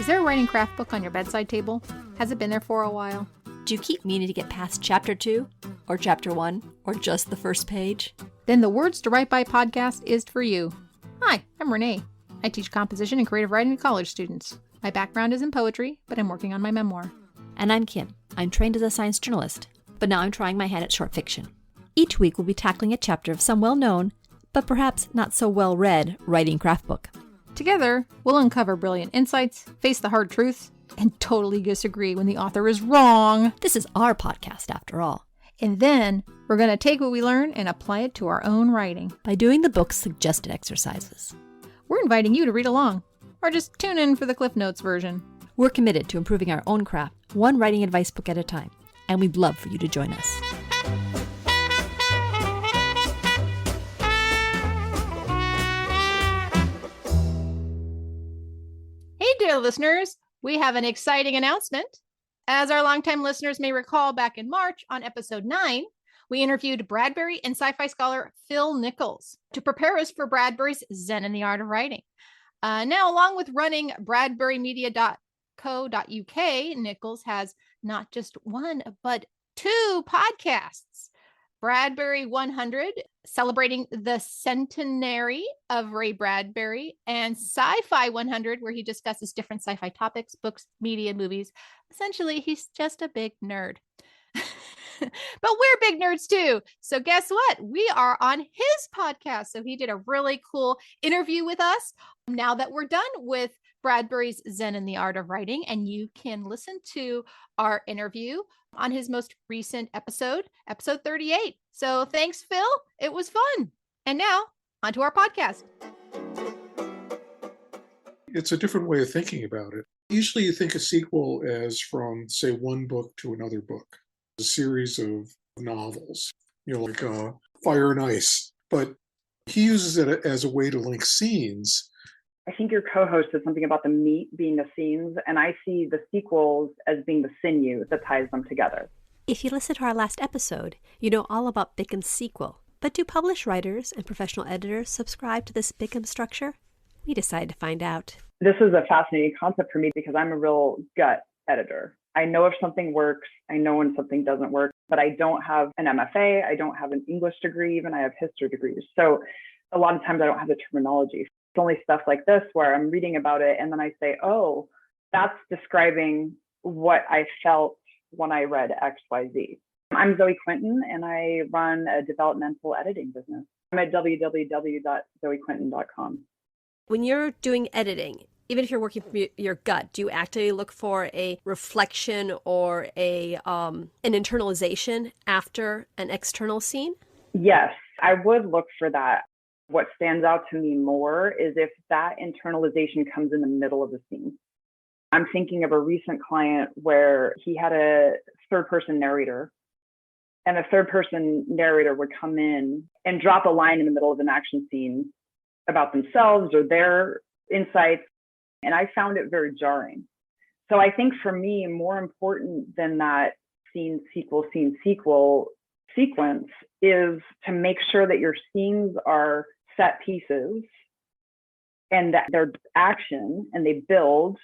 there a writing craft book on your bedside table? Has it been there for a while? Do you keep meaning to get past chapter 2, or chapter 1, or just the first page? Then the Words to Write By podcast is for you. Hi, I'm Renee. I teach composition and creative writing to college students. My background is in poetry, but I'm working on my memoir. And I'm Kim. I'm trained as a science journalist, but now I'm trying my hand at short fiction. Each week we'll be tackling a chapter of some well-known, but perhaps not so well-read, writing craft book. Together, we'll uncover brilliant insights, face the hard truths, and totally disagree when the author is wrong. This is our podcast, after all. And then we're going to take what we learn and apply it to our own writing. By doing the book's suggested exercises. We're inviting you to read along, or just tune in for the Cliff Notes version. We're committed to improving our own craft, one writing advice book at a time, and we'd love for you to join us. Hey, dear listeners, we have an exciting announcement. As our longtime listeners may recall, back in March on episode 9, we interviewed Bradbury and sci-fi scholar Phil Nichols to prepare us for Bradbury's Zen in the Art of Writing. Now, along with running bradburymedia.co.uk, Nichols has not just one, but 2 podcasts. Bradbury 100, celebrating the centenary of Ray Bradbury, and Sci-Fi 100, where he discusses different sci-fi topics, books, media, movies. Essentially, he's just a big nerd. But we're big nerds too. So guess what? We are on his podcast. So he did a really cool interview with us. Now that we're done with Bradbury's Zen in the Art of Writing, and you can listen to our interview on his most recent episode 38. So thanks, Phil. It was fun. And now onto our podcast. It's a different way of thinking about it. Usually you think a sequel as from, say, one book to another book, a series of novels, like Fire and Ice. But he uses it as a way to link scenes. I think your co-host said something about the meat being the scenes, and I see the sequels as being the sinew that ties them together. If you listen to our last episode, you know all about Bickham's sequel. But do published writers and professional editors subscribe to this Bickham structure? We decided to find out. This is a fascinating concept for me because I'm a real gut editor. I know if something works, I know when something doesn't work, but I don't have an MFA, I don't have an English degree, even I have history degrees. So a lot of times I don't have the terminology. It's only stuff like this where I'm reading about it and then I say, oh, that's describing what I felt when I read XYZ. I'm Zoe Quinton and I run a developmental editing business. I'm at www.zoequinton.com. When you're doing editing, even if you're working from your gut, do you actively look for a reflection or an internalization after an external scene? Yes, I would look for that. What stands out to me more is if that internalization comes in the middle of the scene. I'm thinking of a recent client where he had a third-person narrator, and a third-person narrator would come in and drop a line in the middle of an action scene about themselves or their insights, and I found it very jarring. So I think for me, more important than that scene sequence is to make sure that your scenes are set pieces and that they're action and they build.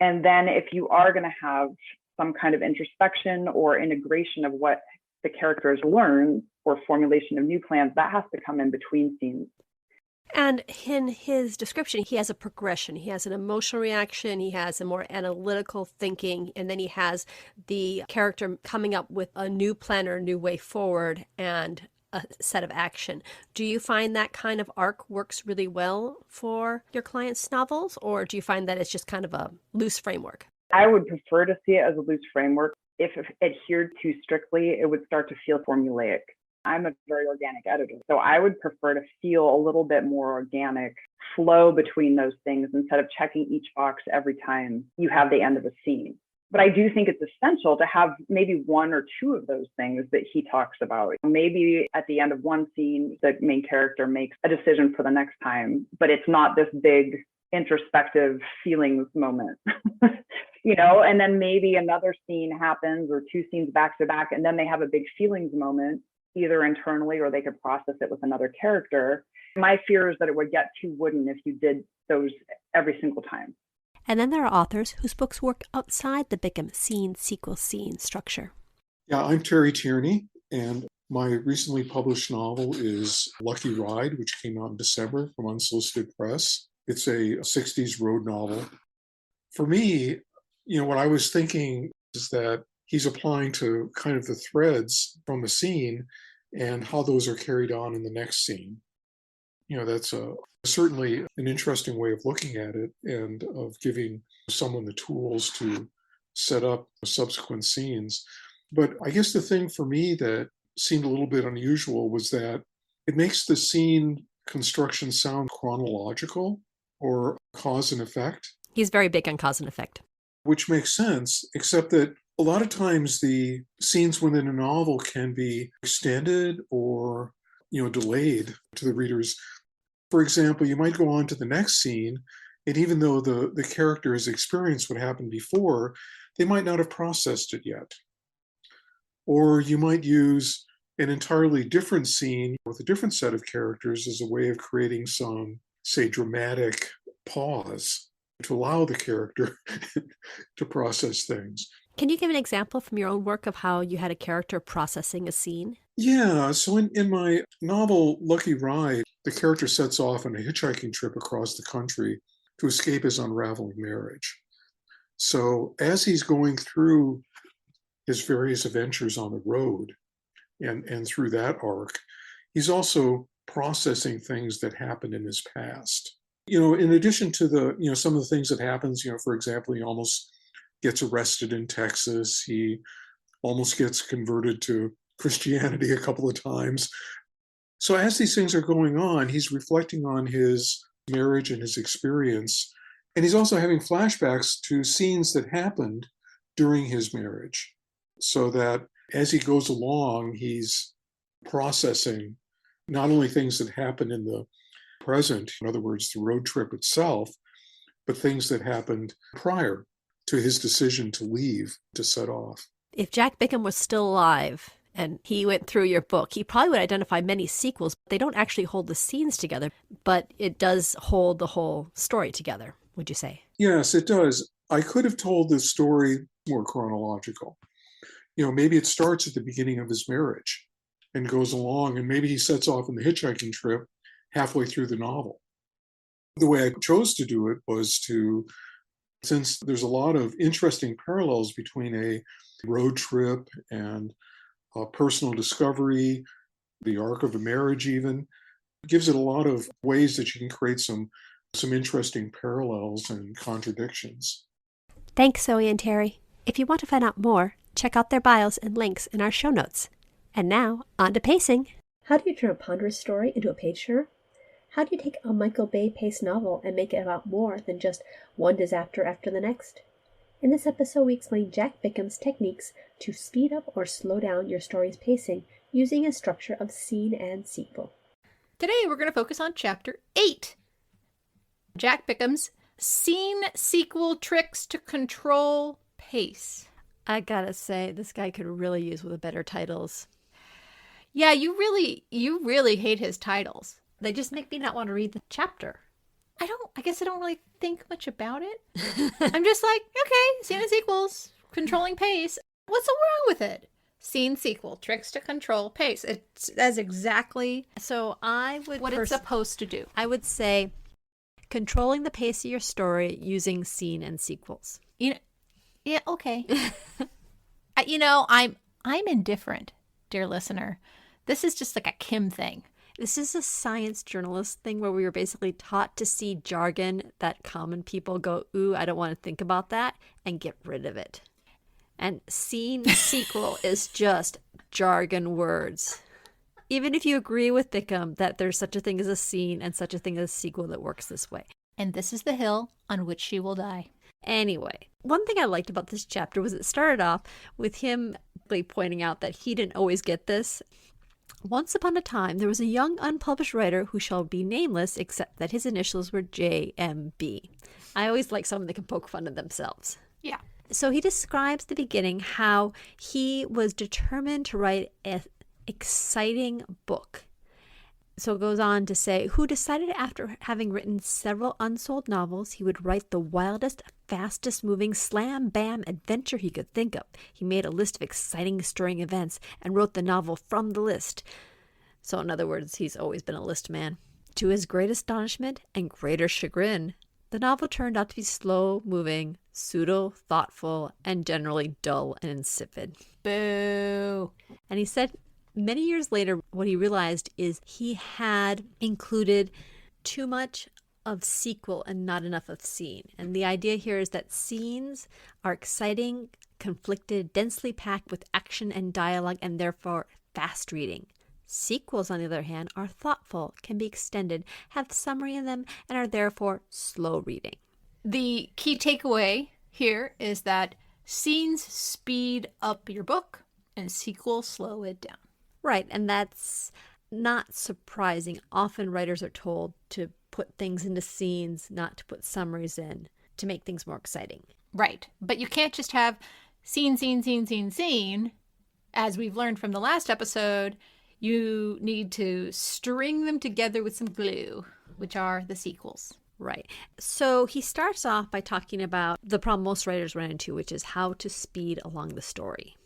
And then if you are going to have some kind of introspection or integration of what the characters learn or formulation of new plans, that has to come in between scenes. And in his description, he has a progression. He has an emotional reaction, he has a more analytical thinking, and then he has the character coming up with a new plan or a new way forward and a set of action. Do you find that kind of arc works really well for your clients' novels, or do you find that it's just kind of a loose framework? I would prefer to see it as a loose framework. If adhered too strictly, it would start to feel formulaic. I'm a very organic editor, so I would prefer to feel a little bit more organic flow between those things instead of checking each box every time you have the end of a scene. But I do think it's essential to have maybe 1 or 2 of those things that he talks about. Maybe at the end of one scene, the main character makes a decision for the next time, but it's not this big introspective feelings moment, and then maybe another scene happens or 2 scenes back to back, and then they have a big feelings moment, either internally or they could process it with another character. My fear is that it would get too wooden if you did those every single time. And then there are authors whose books work outside the Bickham scene-sequel-scene structure. Yeah, I'm Terry Teirney, and my recently published novel is Lucky Ride, which came out in December from Unsolicited Press. It's a 60s road novel. For me, what I was thinking is that he's applying to kind of the threads from a scene and how those are carried on in the next scene. That's certainly an interesting way of looking at it and of giving someone the tools to set up subsequent scenes. But I guess the thing for me that seemed a little bit unusual was that it makes the scene construction sound chronological or cause and effect. He's very big on cause and effect. Which makes sense, except that a lot of times the scenes within a novel can be extended or, delayed to the readers. For example, you might go on to the next scene, and even though the character has experienced what happened before, they might not have processed it yet. Or you might use an entirely different scene with a different set of characters as a way of creating some, say, dramatic pause to allow the character to process things. Can you give an example from your own work of how you had a character processing a scene? Yeah, so in my novel, Lucky Ride, the character sets off on a hitchhiking trip across the country to escape his unraveling marriage. So as he's going through his various adventures on the road and through that arc, he's also processing things that happened in his past. In addition to some of the things that happens, for example, he almost gets arrested in Texas. He almost gets converted to Christianity a couple of times. So as these things are going on, he's reflecting on his marriage and his experience. And he's also having flashbacks to scenes that happened during his marriage. So that as he goes along, he's processing not only things that happen in the present, in other words, the road trip itself, but things that happened prior to his decision to leave, to set off. If Jack Bickham was still alive and he went through your book, he probably would identify many sequels. They don't actually hold the scenes together, but it does hold the whole story together, would you say? Yes, it does. I could have told this story more chronological. Maybe it starts at the beginning of his marriage and goes along, and maybe he sets off on the hitchhiking trip halfway through the novel. The way I chose to do it was since there's a lot of interesting parallels between a road trip and a personal discovery, the arc of a marriage even, it gives it a lot of ways that you can create some interesting parallels and contradictions. Thanks, Zoe and Terry. If you want to find out more, check out their bios and links in our show notes. And now, on to pacing. How do you turn a ponderous story into a page turner? How do you take a Michael Bay-paced novel and make it about more than just one disaster after the next? In this episode, we explain Jack Bickham's techniques to speed up or slow down your story's pacing using a structure of scene and sequel. Today, we're going to focus on Chapter 8. Jack Bickham's scene sequel tricks to control pace. I gotta say, this guy could really use with better titles. Yeah, you really hate his titles. They just make me not want to read the chapter. I guess I don't really think much about it. I'm just like, okay, scene and sequels, controlling pace. What's so wrong with it? Scene sequel, tricks to control pace. That's exactly so I would what it's supposed to do. I would say controlling the pace of your story using scene and sequels. Yeah, okay. I'm indifferent, dear listener. This is just like a Kim thing. This is a science journalist thing where we were basically taught to see jargon that common people go, ooh, I don't want to think about that, and get rid of it. And scene sequel is just jargon words. Even if you agree with Bickham that there's such a thing as a scene and such a thing as a sequel that works this way. And this is the hill on which she will die. Anyway, one thing I liked about this chapter was it started off with him pointing out that he didn't always get this. Once upon a time, there was a young unpublished writer who shall be nameless except that his initials were JMB. I always like someone that can poke fun at themselves. Yeah. So he describes the beginning how he was determined to write an exciting book. So it goes on to say, who decided after having written several unsold novels, he would write the wildest, fastest moving slam bam adventure he could think of. He made a list of exciting, stirring events and wrote the novel from the list. So in other words, he's always been a list man. To his great astonishment and greater chagrin, the novel turned out to be slow-moving, pseudo-thoughtful, and generally dull and insipid. Boo. And he said many years later, what he realized is he had included too much of sequel and not enough of scene. And the idea here is that scenes are exciting, conflicted, densely packed with action and dialogue, and therefore fast reading. Sequels, on the other hand, are thoughtful, can be extended, have summary in them, and are therefore slow reading. The key takeaway here is that scenes speed up your book and sequels slow it down. Right, and that's not surprising. Often writers are told to put things into scenes, not to put summaries in, to make things more exciting. Right, but you can't just have scene, scene, scene, scene, scene. As we've learned from the last episode, you need to string them together with some glue, which are the sequels. Right. So he starts off by talking about the problem most writers run into, which is how to speed along the story.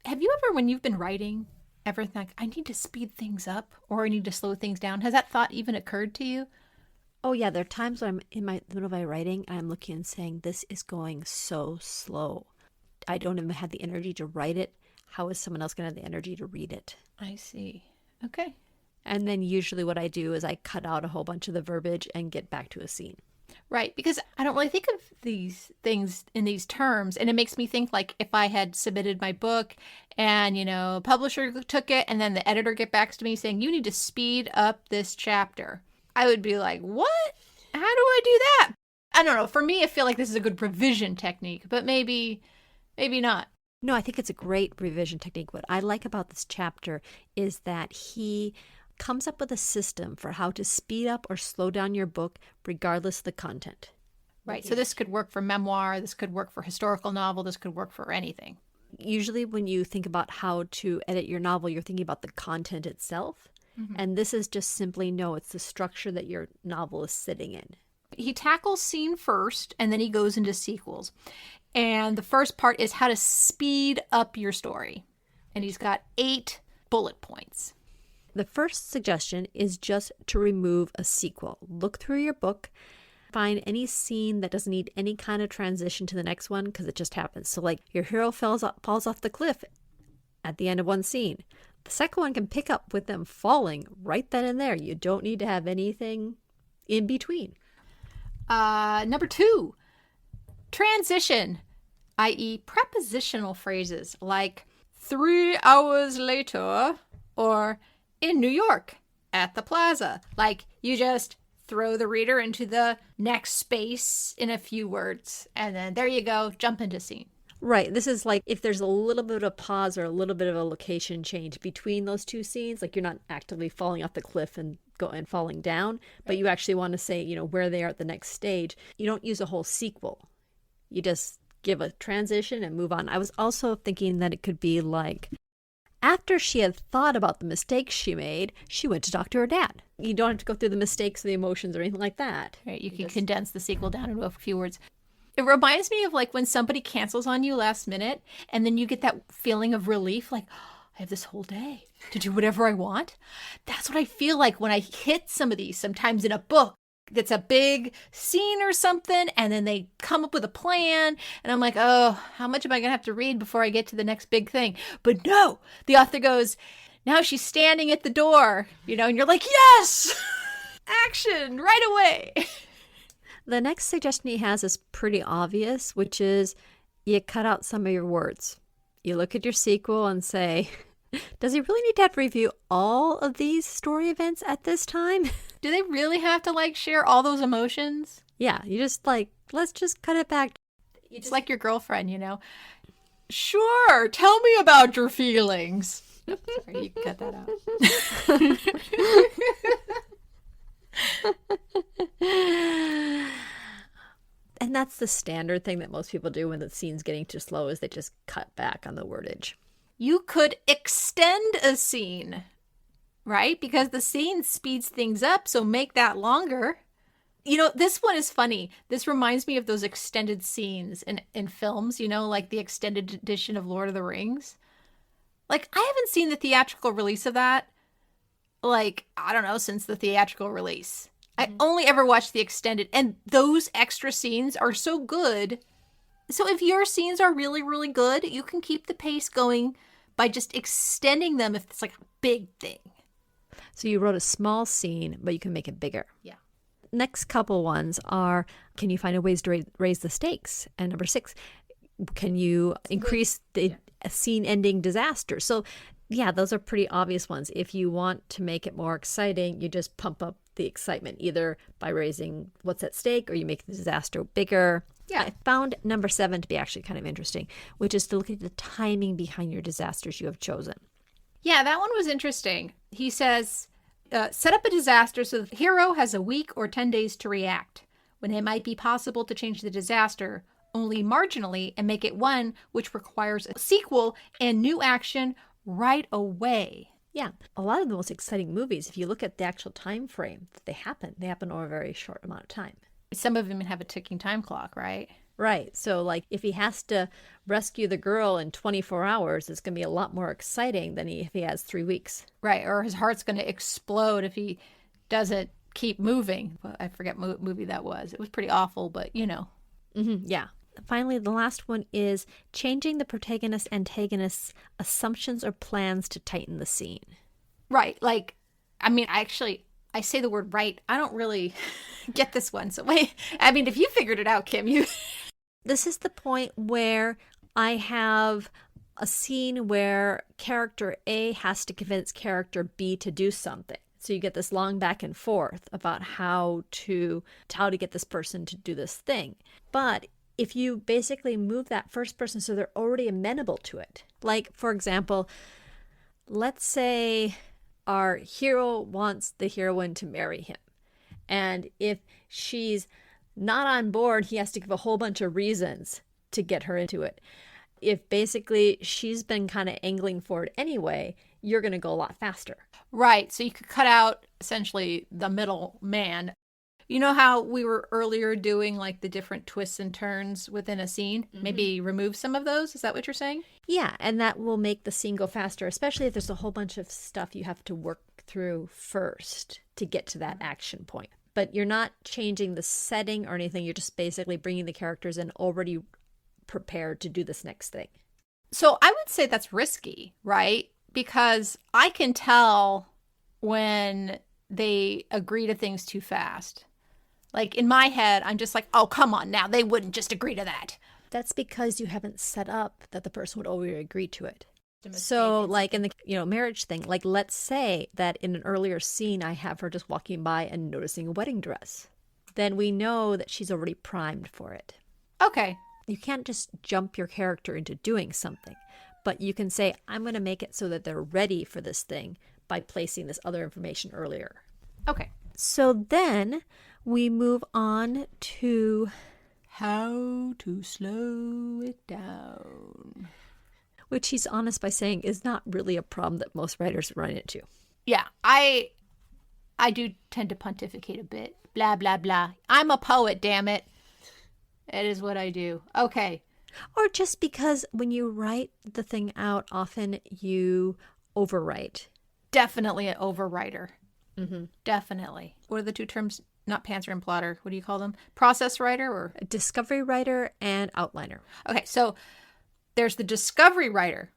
Have you ever, when you've been writing, ever think, I need to speed things up or I need to slow things down? Has that thought even occurred to you? Oh, yeah. There are times when I'm in the middle of my writing and I'm looking and saying, this is going so slow. I don't even have the energy to write it. How is someone else going to have the energy to read it? I see. Okay. And then usually what I do is I cut out a whole bunch of the verbiage and get back to a scene. Right, because I don't really think of these things in these terms. And it makes me think like if I had submitted my book and, publisher took it and then the editor get back to me saying, you need to speed up this chapter. I would be like, what? How do I do that? I don't know. For me, I feel like this is a good revision technique, but maybe not. No, I think it's a great revision technique. What I like about this chapter is that he comes up with a system for how to speed up or slow down your book regardless of the content. Right. So this could work for memoir. This could work for historical novel. This could work for anything. Usually when you think about how to edit your novel, you're thinking about the content itself. Mm-hmm. And this is just simply, no, it's the structure that your novel is sitting in. He tackles scene first, and then he goes into sequels. And the first part is how to speed up your story. And he's got 8 bullet points. The first suggestion is just to remove a sequel. Look through your book, find any scene that doesn't need any kind of transition to the next one because it just happens. So like your hero falls off the cliff at the end of one scene. The second one can pick up with them falling right then and there. You don't need to have anything in between. Number 2, transition, i.e. prepositional phrases like 3 hours later or in New York at the plaza. Like you just throw the reader into the next space in a few words and then there you go, jump into scene. Right. This is like if there's a little bit of a pause or a little bit of a location change between those two scenes, like you're not actively falling off the cliff and falling down, but you actually want to say, where they are at the next stage. You don't use a whole sequel. You just give a transition and move on. I was also thinking that it could be like, after she had thought about the mistakes she made, she went to talk to her dad. You don't have to go through the mistakes or the emotions or anything like that. Right. You can condense the sequel down into a few words. It reminds me of like when somebody cancels on you last minute and then you get that feeling of relief, like, I have this whole day to do whatever I want. That's what I feel like when I hit some of these, sometimes in a book that's a big scene or something, and then they come up with a plan, and I'm like, oh, how much am I going to have to read before I get to the next big thing? But no, the author goes, now she's standing at the door, and you're like, yes, action right away. The next suggestion he has is pretty obvious, which is you cut out some of your words. You look at your sequel and say, does he really need to have to review all of these story events at this time? Do they really have to share all those emotions? Yeah, you just let's just cut it back. It's like your girlfriend, Sure, tell me about your feelings. Oh, sorry, you can cut that out. And that's the standard thing that most people do when the scene's getting too slow is they just cut back on the wordage. You could extend a scene. right? Because the scene speeds things up, so make that longer. This one is funny. This reminds me of those extended scenes in films, like the extended edition of Lord of the Rings. Like, I haven't seen the theatrical release of that, like, I don't know, since the theatrical release. I only ever watched the extended, and those extra scenes are so good. So if your scenes are really, really good, you can keep the pace going by just extending them if it's like a big thing. So you wrote a small scene, but you can make it bigger. Yeah. Next couple ones are, can you find ways to raise the stakes? And number 6, can you increase the scene-ending disaster? So, yeah, those are pretty obvious ones. If you want to make it more exciting, you just pump up the excitement, either by raising what's at stake or you make the disaster bigger. Yeah. I found number 7 to be actually kind of interesting, which is to look at the timing behind your disasters you have chosen. Yeah, that one was interesting. He says, set up a disaster so the hero has a week or 10 days to react, when it might be possible to change the disaster only marginally and make it one which requires a sequel and new action right away. Yeah, a lot of the most exciting movies, if you look at the actual time frame that they happen over a very short amount of time. Some of them have a ticking time clock, right? Right. So, like, if he has to rescue the girl in 24 hours, it's going to be a lot more exciting than if he has 3 weeks. Right. Or his heart's going to explode if he doesn't keep moving. I forget what movie that was. It was pretty awful, but Yeah. Finally, the last one is changing the protagonist-antagonist's assumptions or plans to tighten the scene. Right. Like, I mean, I say the word right. I don't really get this one. So wait, I mean, if you figured it out, Kim, you... This is the point where I have a scene where character A has to convince character B to do something. So you get this long back and forth about how to get this person to do this thing. But if you basically move that first person so they're already amenable to it. Like, for example, let's say our hero wants the heroine to marry him. And if she's not on board, he has to give a whole bunch of reasons to get her into it. If basically she's been kind of angling for it anyway, you're going to go a lot faster. Right. So you could cut out essentially the middle man. You know how we were earlier doing like the different twists and turns within a scene? Mm-hmm. Maybe remove some of those? Is that what you're saying? Yeah, and that will make the scene go faster, especially if there's a whole bunch of stuff you have to work through first to get to that action point. But you're not changing the setting or anything. You're just basically bringing the characters in already prepared to do this next thing. So I would say that's risky, right? Because I can tell when they agree to things too fast. Like, in my head, I'm just like, oh, come on now. They wouldn't just agree to that. That's because you haven't set up that the person would already agree to it. So, like in the marriage thing, like let's say that in an earlier scene, I have her just walking by and noticing a wedding dress. Then we know that she's already primed for it. Okay. You can't just jump your character into doing something. But you can say, I'm going to make it so that they're ready for this thing by placing this other information earlier. Okay. So then we move on to how to slow it down. Which he's honest by saying is not really a problem that most writers run into. Yeah, I do tend to pontificate a bit. Blah, blah, blah. I'm a poet, damn it. It is what I do. Okay. Or just because when you write the thing out, often you overwrite. Definitely an overwriter. Mm-hmm. Definitely. What are the two terms? Not pantser and plotter. What do you call them? Process writer or? A discovery writer and outliner. Okay, so there's the discovery writer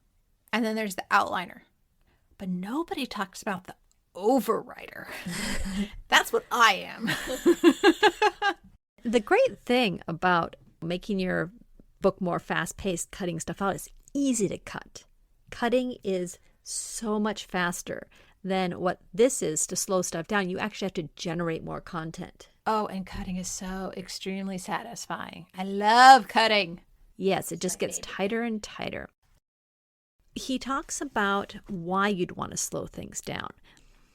and then there's the outliner. But nobody talks about the overwriter. That's what I am. The great thing about making your book more fast-paced, cutting stuff out, is easy to cut. Cutting is so much faster than what this is to slow stuff down. You actually have to generate more content. Oh, and cutting is so extremely satisfying. I love cutting. Yes, it just gets tighter and tighter. He talks about why you'd want to slow things down,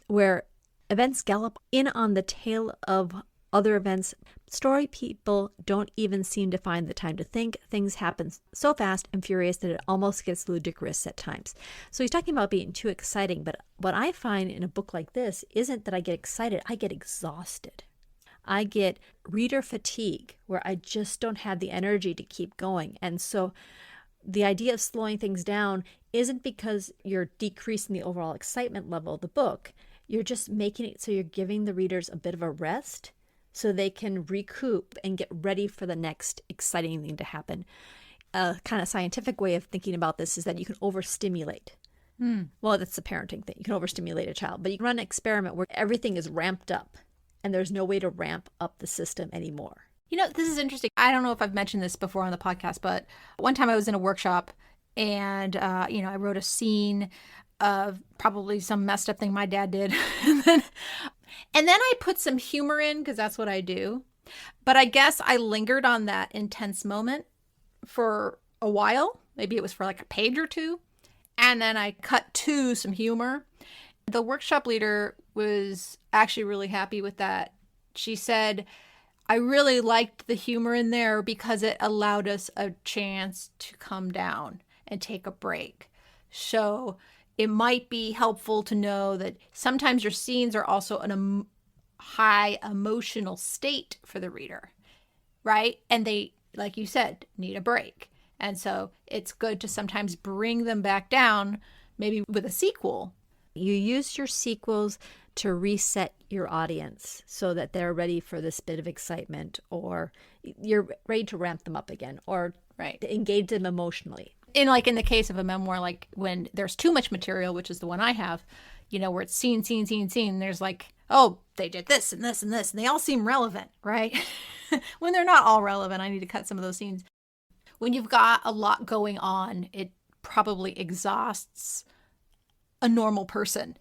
where events gallop in on the tail of other events. Story people don't even seem to find the time to think. Things happen so fast and furious that it almost gets ludicrous at times. So he's talking about being too exciting, but what I find in a book like this isn't that I get excited, I get exhausted. I get reader fatigue where I just don't have the energy to keep going. And so the idea of slowing things down isn't because you're decreasing the overall excitement level of the book. You're just making it so you're giving the readers a bit of a rest so they can recoup and get ready for the next exciting thing to happen. A kind of scientific way of thinking about this is that you can overstimulate. Well, that's the parenting thing. You can overstimulate a child, but you can run an experiment where everything is ramped up and there's no way to ramp up the system anymore. You know, this is interesting. I don't know if I've mentioned this before on the podcast, but one time I was in a workshop and, I wrote a scene of probably some messed up thing my dad did. and then I put some humor in because that's what I do. But I guess I lingered on that intense moment for a while. Maybe it was for like a page or two. And then I cut to some humor. The workshop leader was actually really happy with that. She said, I really liked the humor in there because it allowed us a chance to come down and take a break. So it might be helpful to know that sometimes your scenes are also in a high emotional state for the reader, right? And they, like you said, need a break. And so it's good to sometimes bring them back down, maybe with a sequel. You use your sequels to reset your audience so that they're ready for this bit of excitement, or you're ready to ramp them up again, or to engage them emotionally. In the case of a memoir, like when there's too much material, which is the one I have, where it's scene, there's like, oh, they did this and this and this, and they all seem relevant, right? When they're not all relevant, I need to cut some of those scenes. When you've got a lot going on, it probably exhausts a normal person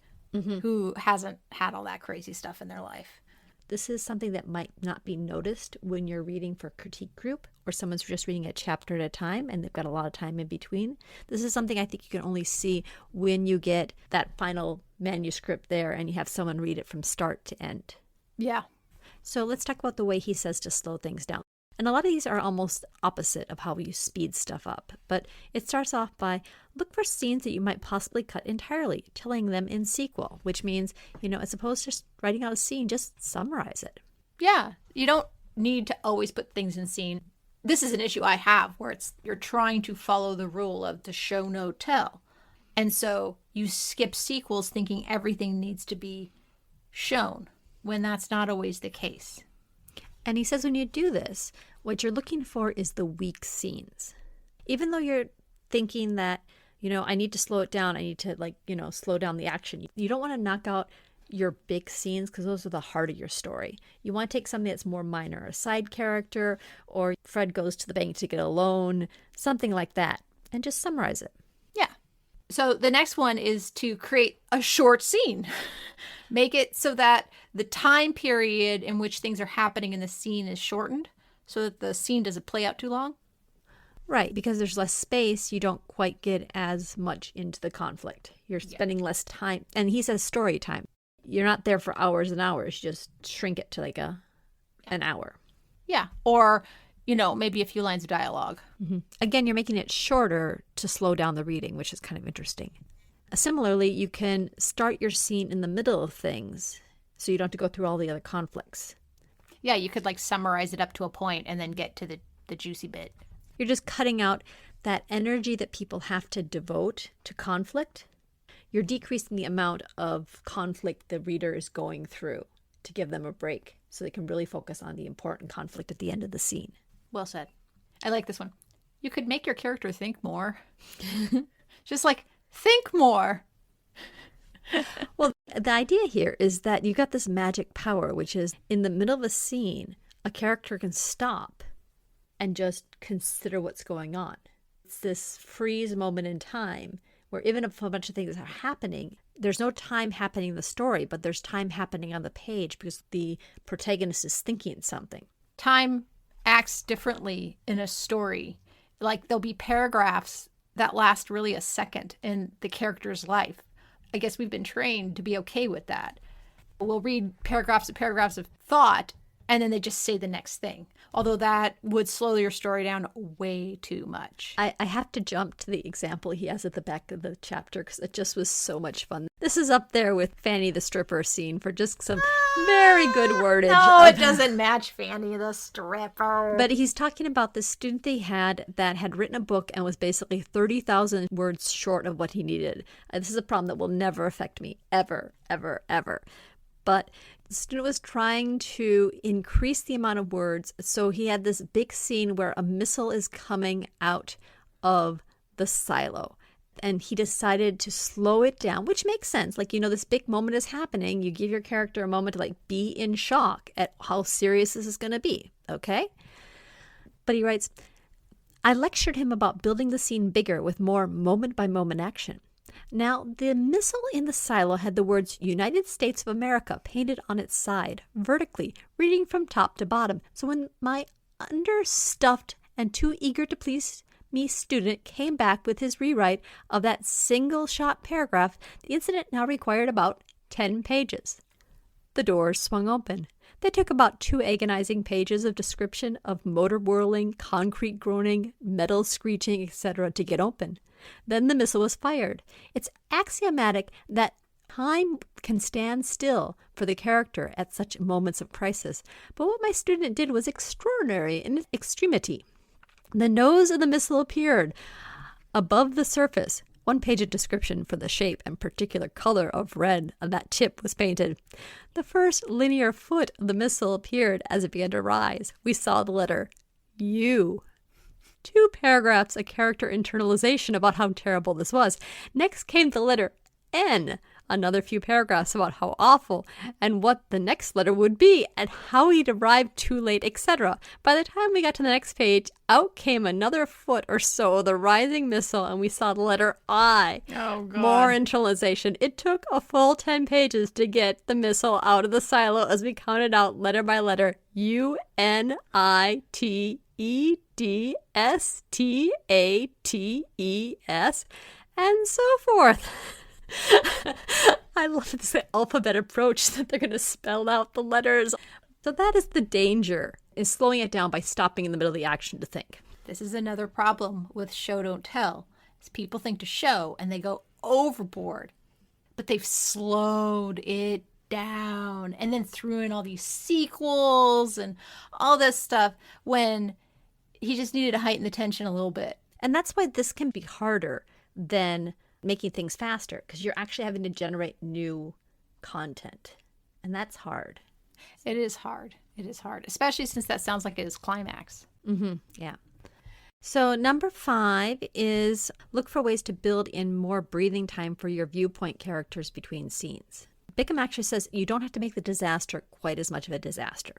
who hasn't had all that crazy stuff in their life. This is something that might not be noticed when you're reading for critique group or someone's just reading a chapter at a time and they've got a lot of time in between. This is something I think you can only see when you get that final manuscript there and you have someone read it from start to end. Yeah. So let's talk about the way he says to slow things down. And a lot of these are almost opposite of how you speed stuff up. But it starts off by look for scenes that you might possibly cut entirely, telling them in sequel, which means, as opposed to just writing out a scene, just summarize it. Yeah. You don't need to always put things in scene. This is an issue I have where you're trying to follow the rule of the show, no tell. And so you skip sequels thinking everything needs to be shown when that's not always the case. And he says when you do this, what you're looking for is the weak scenes. Even though you're thinking that, I need to slow it down, I need to slow down the action. You don't want to knock out your big scenes because those are the heart of your story. You want to take something that's more minor, a side character, or Fred goes to the bank to get a loan, something like that, and just summarize it. Yeah. So the next one is to create a short scene. Make it so that the time period in which things are happening in the scene is shortened so that the scene doesn't play out too long. Right, because there's less space, you don't quite get as much into the conflict. You're spending less time. And he says story time. You're not there for hours and hours. You just shrink it to an hour. Yeah. Or, maybe a few lines of dialogue. Mm-hmm. Again, you're making it shorter to slow down the reading, which is kind of interesting. Similarly, you can start your scene in the middle of things so you don't have to go through all the other conflicts. Yeah, you could summarize it up to a point and then get to the juicy bit. You're just cutting out that energy that people have to devote to conflict. You're decreasing the amount of conflict the reader is going through to give them a break so they can really focus on the important conflict at the end of the scene. Well said. I like this one. You could make your character think more. Just think more. Well, the idea here is that you got this magic power, which is in the middle of a scene, a character can stop and just consider what's going on. It's this freeze moment in time where even if a bunch of things are happening, there's no time happening in the story, but there's time happening on the page because the protagonist is thinking something. Time acts differently in a story. There'll be paragraphs that last really a second in the character's life. I guess we've been trained to be okay with that. We'll read paragraphs and paragraphs of thought, and then they just say the next thing. Although that would slow your story down way too much. I have to jump to the example he has at the back of the chapter because it just was so much fun. This is up there with Fanny the stripper scene for just some very good wordage. No, it doesn't match Fanny the stripper. But he's talking about the student they had that had written a book and was basically 30,000 words short of what he needed. This is a problem that will never affect me, ever, ever, ever. But the student was trying to increase the amount of words, so he had this big scene where a missile is coming out of the silo. And he decided to slow it down, which makes sense. Like, this big moment is happening. You give your character a moment to be in shock at how serious this is going to be, okay? But he writes, I lectured him about building the scene bigger with more moment-by-moment action. Now, the missile in the silo had the words United States of America painted on its side, vertically, reading from top to bottom. So when my understuffed and too eager to please me student came back with his rewrite of that single-shot paragraph, the incident now required about 10 pages. The doors swung open. They took about 2 agonizing pages of description of motor whirling, concrete groaning, metal screeching, etc. to get open. Then the missile was fired. It's axiomatic that time can stand still for the character at such moments of crisis. But what my student did was extraordinary in extremity. The nose of the missile appeared above the surface. 1 page of description for the shape and particular color of red of that tip was painted. The first linear foot of the missile appeared as it began to rise. We saw the letter U. 2 paragraphs of character internalization about how terrible this was. Next came the letter N. Another few paragraphs about how awful and what the next letter would be and how he'd arrived too late, etc. By the time we got to the next page, out came another foot or so of the rising missile and we saw the letter I. Oh, God. More internalization. It took a full 10 pages to get the missile out of the silo as we counted out letter by letter UNITEDSTATES and so forth. I love this alphabet approach that they're going to spell out the letters. So that is the danger, is slowing it down by stopping in the middle of the action to think. This is another problem with show don't tell. Is people think to show and they go overboard, but they've slowed it down and then threw in all these sequels and all this stuff when he just needed to heighten the tension a little bit. And that's why this can be harder than making things faster, because you're actually having to generate new content. And that's hard. It is hard. It is hard, especially since that sounds like it is climax. Mm-hmm. Yeah. So number 5 is look for ways to build in more breathing time for your viewpoint characters between scenes. Bickham actually says you don't have to make the disaster quite as much of a disaster.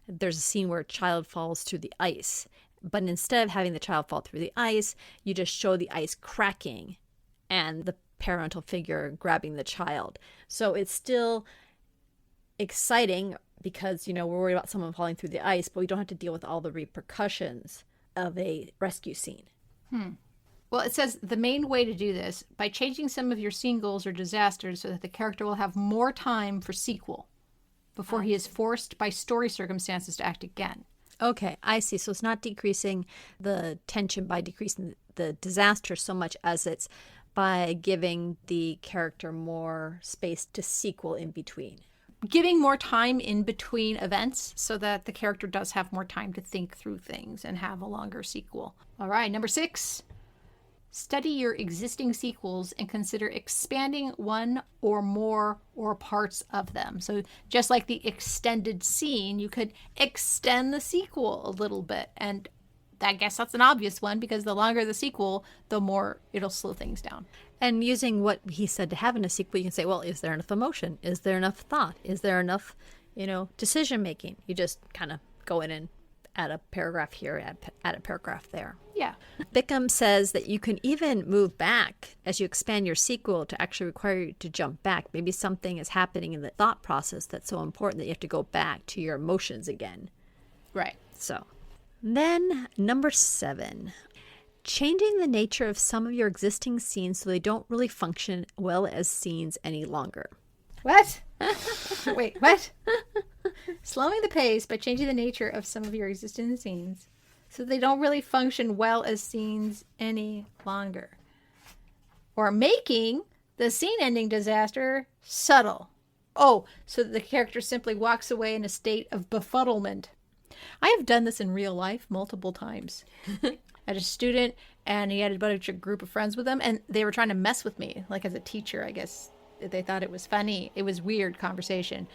There's a scene where a child falls through the ice, but instead of having the child fall through the ice, you just show the ice cracking and the parental figure grabbing the child. So it's still exciting because, we're worried about someone falling through the ice, but we don't have to deal with all the repercussions of a rescue scene. Well, it says the main way to do this by changing some of your scene goals or disasters so that the character will have more time for sequel before he is forced by story circumstances to act again. Okay, I see. So it's not decreasing the tension by decreasing the disaster so much as it's by giving the character more space to sequel in between. Giving more time in between events so that the character does have more time to think through things and have a longer sequel. All right, number 6. Study your existing sequels and consider expanding one or more or parts of them. So just like the extended scene, you could extend the sequel a little bit. And I guess that's an obvious one because the longer the sequel, the more it'll slow things down. And using what he said to have in a sequel, you can say, well, is there enough emotion? Is there enough thought? Is there enough, decision making? You just kind of go in and add a paragraph here, add a paragraph there. Yeah. Bickham says that you can even move back as you expand your sequel to actually require you to jump back. Maybe something is happening in the thought process that's so important that you have to go back to your emotions again. Right. So then number 7, changing the nature of some of your existing scenes so they don't really function well as scenes any longer. What? Wait, what? Slowing the pace by changing the nature of some of your existing scenes so they don't really function well as scenes any longer. Or making the scene-ending disaster subtle. Oh, so the character simply walks away in a state of befuddlement. I have done this in real life multiple times. I had a student, and he had a bunch of group of friends with him, and they were trying to mess with me, like as a teacher, I guess. They thought it was funny. It was weird conversation.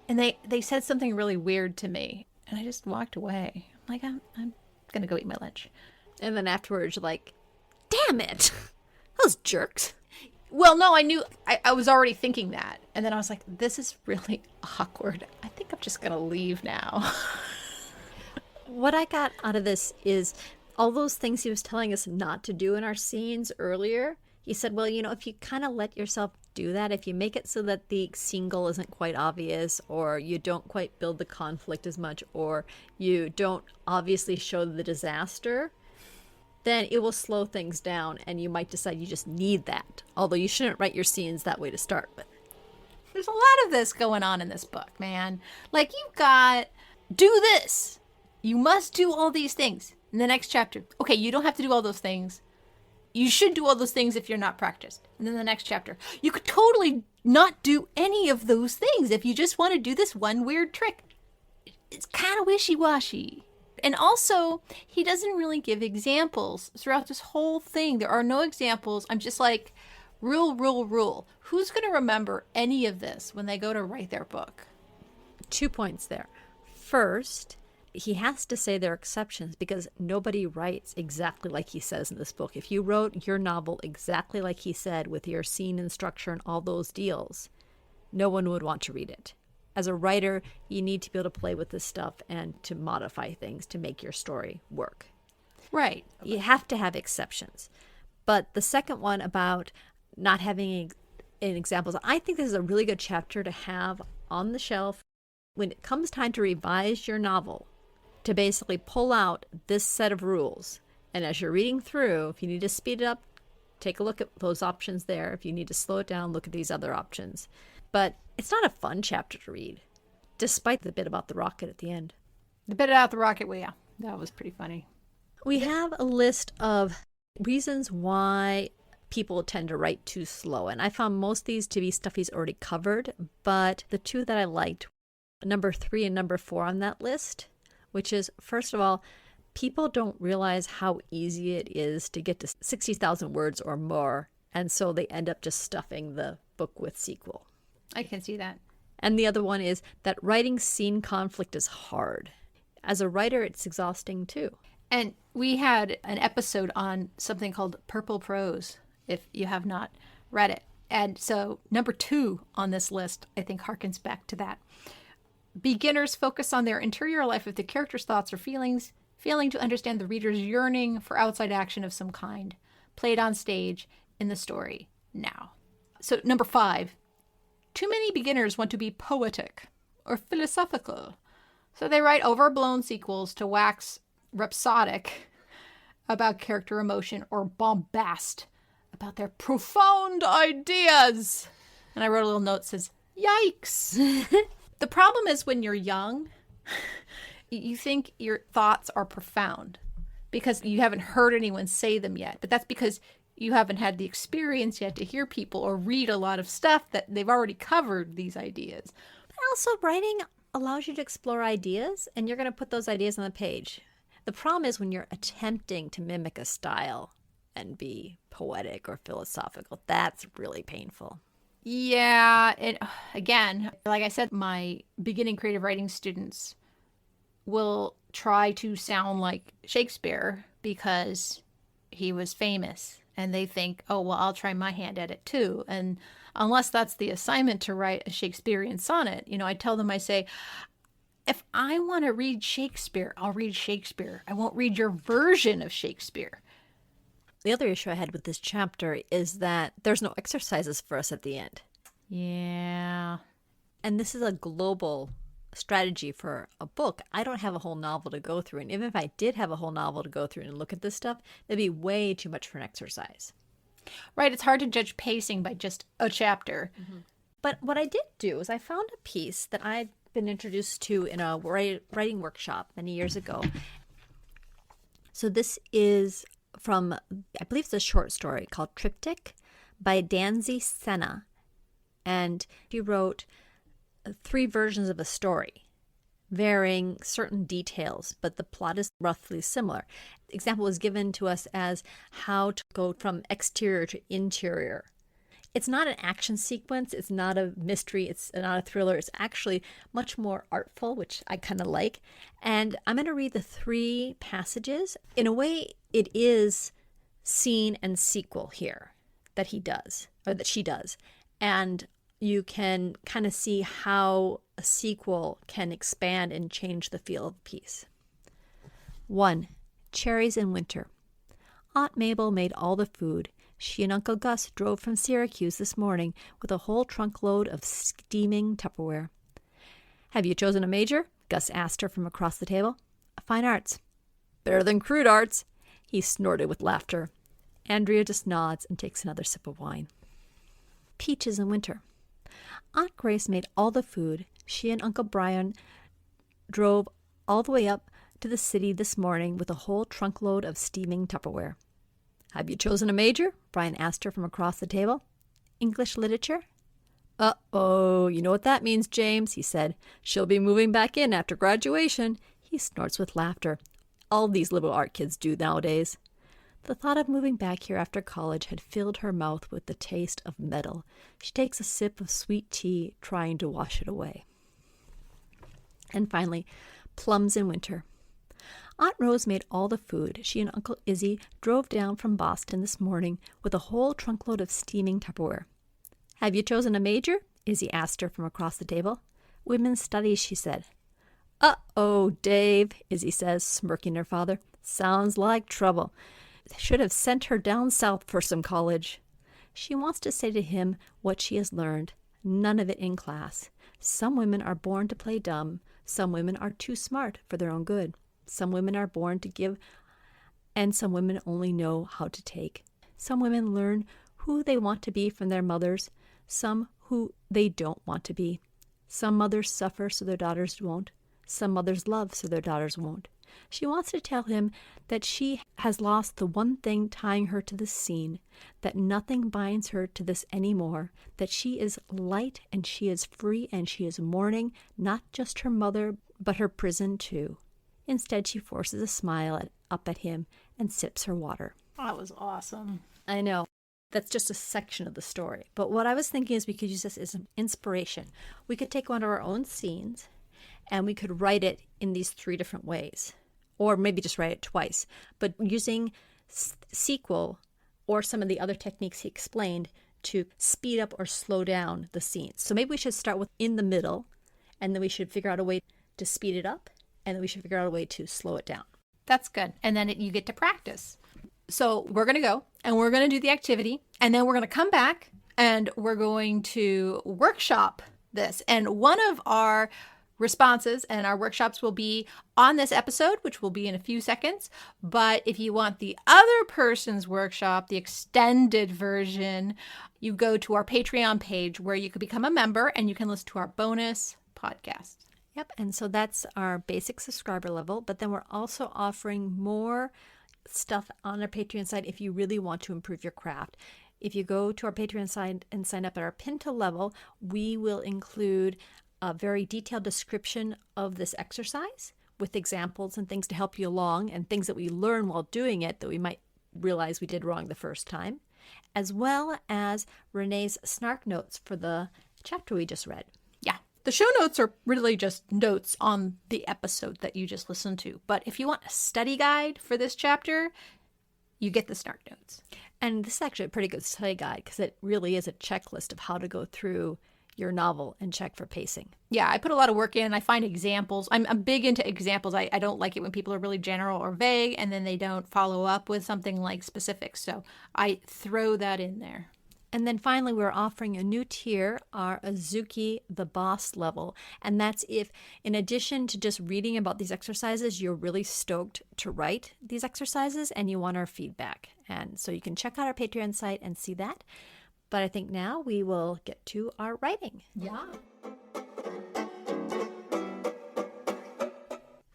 And they said something really weird to me, and I just walked away. I'm like, I'm going to go eat my lunch. And then afterwards, you're like, damn it. Those jerks. Well, no, I knew I was already thinking that. And then I was like, this is really awkward. I think I'm just going to leave now. What I got out of this is all those things he was telling us not to do in our scenes earlier. He said, well, if you kind of let yourself do that, if you make it so that the scene goal isn't quite obvious, or you don't quite build the conflict as much, or you don't obviously show the disaster, then it will slow things down, and you might decide you just need that. Although you shouldn't write your scenes that way to start with. There's a lot of this going on in this book, man. Like, you've got, do this. You must do all these things. In the next chapter, okay, you don't have to do all those things. You should do all those things if you're not practiced. And then the next chapter, you could totally not do any of those things if you just want to do this one weird trick. It's kind of wishy-washy. And also, he doesn't really give examples throughout this whole thing. There are no examples. I'm just like, rule. Who's going to remember any of this when they go to write their book? 2 points there. First, he has to say there are exceptions because nobody writes exactly like he says in this book. If you wrote your novel exactly like he said with your scene and structure and all those deals, no one would want to read it. As a writer, you need to be able to play with this stuff and to modify things to make your story work. Right. You have to have exceptions. But the second one about not having examples, I think this is a really good chapter to have on the shelf when it comes time to revise your novel, to basically pull out this set of rules. And as you're reading through, if you need to speed it up, take a look at those options there. If you need to slow it down, look at these other options. But it's not a fun chapter to read, despite the bit about the rocket at the end. The bit about the rocket, well, yeah, that was pretty funny. We have a list of reasons why people tend to write too slow. And I found most of these to be stuff he's already covered. But the two that I liked, number 3 and number 4 on that list, which is, first of all, people don't realize how easy it is to get to 60,000 words or more. And so they end up just stuffing the book with sequel. I can see that. And the other one is that writing scene conflict is hard. As a writer, it's exhausting too. And we had an episode on something called Purple Prose, if you have not read it. And so number 2 on this list, I think, harkens back to that. Beginners focus on their interior life of the character's thoughts or feelings, failing to understand the reader's yearning for outside action of some kind, played on stage in the story now. So number 5, too many beginners want to be poetic or philosophical. So they write overblown sequels to wax rhapsodic about character emotion or bombast about their profound ideas. And I wrote a little note that says, yikes. The problem is when you're young, you think your thoughts are profound because you haven't heard anyone say them yet. But that's because you haven't had the experience yet to hear people or read a lot of stuff that they've already covered these ideas. But also, writing allows you to explore ideas, and you're going to put those ideas on the page. The problem is when you're attempting to mimic a style and be poetic or philosophical. That's really painful. Yeah, and again, like I said, my beginning creative writing students will try to sound like Shakespeare because he was famous. And they think, oh, well, I'll try my hand at it too. And unless that's the assignment to write a Shakespearean sonnet, I tell them, I say, if I want to read Shakespeare, I'll read Shakespeare. I won't read your version of Shakespeare. The other issue I had with this chapter is that there's no exercises for us at the end. Yeah. And this is a global strategy for a book. I don't have a whole novel to go through. And even if I did have a whole novel to go through and look at this stuff, it'd be way too much for an exercise. Right. It's hard to judge pacing by just a chapter. Mm-hmm. But what I did do is I found a piece that I'd been introduced to in a writing workshop many years ago. So this is from, I believe it's a short story called Triptych by Danzy Senna. And he wrote 3 versions of a story, varying certain details, but the plot is roughly similar. The example was given to us as how to go from exterior to interior. It's not an action sequence, it's not a mystery, it's not a thriller, it's actually much more artful, which I kind of like. And I'm going to read the 3 passages. In a way, it is scene and sequel here that he does, or that she does. And you can kind of see how a sequel can expand and change the feel of the piece. 1. Cherries in winter. Aunt Mabel made all the food. She and Uncle Gus drove from Syracuse this morning with a whole trunkload of steaming Tupperware. Have you chosen a major? Gus asked her from across the table. Fine arts. Better than crude arts. He snorted with laughter. Andrea just nods and takes another sip of wine. Peaches in winter. Aunt Grace made all the food. She and Uncle Brian drove all the way up to the city this morning with a whole trunkload of steaming Tupperware. Have you chosen a major? Brian asked her from across the table. English literature? Uh-oh, you know what that means, James, he said. She'll be moving back in after graduation. He snorts with laughter. All these liberal art kids do nowadays. The thought of moving back here after college had filled her mouth with the taste of metal. She takes a sip of sweet tea, trying to wash it away. And finally, plums in winter. Aunt Rose made all the food. She and Uncle Izzy drove down from Boston this morning with a whole trunkload of steaming Tupperware. Have you chosen a major? Izzy asked her from across the table. Women's studies, she said. Uh-oh, Dave, Izzy says, smirking at her father. Sounds like trouble. Should have sent her down south for some college. She wants to say to him what she has learned, none of it in class. Some women are born to play dumb. Some women are too smart for their own good. Some women are born to give, and some women only know how to take. Some women learn who they want to be from their mothers, some who they don't want to be. Some mothers suffer so their daughters won't. Some mothers love so their daughters won't. She wants to tell him that she has lost the one thing tying her to this scene, that nothing binds her to this anymore, that she is light and she is free and she is mourning not just her mother, but her prison too. Instead, she forces a smile up at him and sips her water. That was awesome. I know. That's just a section of the story. But what I was thinking is we could use this as an inspiration. We could take one of our own scenes and we could write it in these 3 different ways. Or maybe just write it twice. But using sequel or some of the other techniques he explained to speed up or slow down the scenes. So maybe we should start with in the middle, and then we should figure out a way to speed it up, and then we should figure out a way to slow it down. That's good. And then you get to practice. So we're going to go and we're going to do the activity, and then we're going to come back and we're going to workshop this. And one of our responses and our workshops will be on this episode, which will be in a few seconds. But if you want the other person's workshop, the extended version, you go to our Patreon page where you can become a member and you can listen to our bonus podcast. Yep, and so that's our basic subscriber level, but then we're also offering more stuff on our Patreon site if you really want to improve your craft. If you go to our Patreon site and sign up at our Pinto level, we will include a very detailed description of this exercise with examples and things to help you along and things that we learn while doing it that we might realize we did wrong the first time, as well as Renee's snark notes for the chapter we just read. Yeah. The show notes are really just notes on the episode that you just listened to. But if you want a study guide for this chapter, you get the snark notes. And this is actually a pretty good study guide because it really is a checklist of how to go through your novel and check for pacing. Yeah, I put a lot of work in. I find examples. I'm big into examples. I don't like it when people are really general or vague and then they don't follow up with something like specifics. So I throw that in there. And then finally, we're offering a new tier, our Azuki the Boss level. And that's if, in addition to just reading about these exercises, you're really stoked to write these exercises and you want our feedback. And so you can check out our Patreon site and see that. But I think now we will get to our writing. Yeah.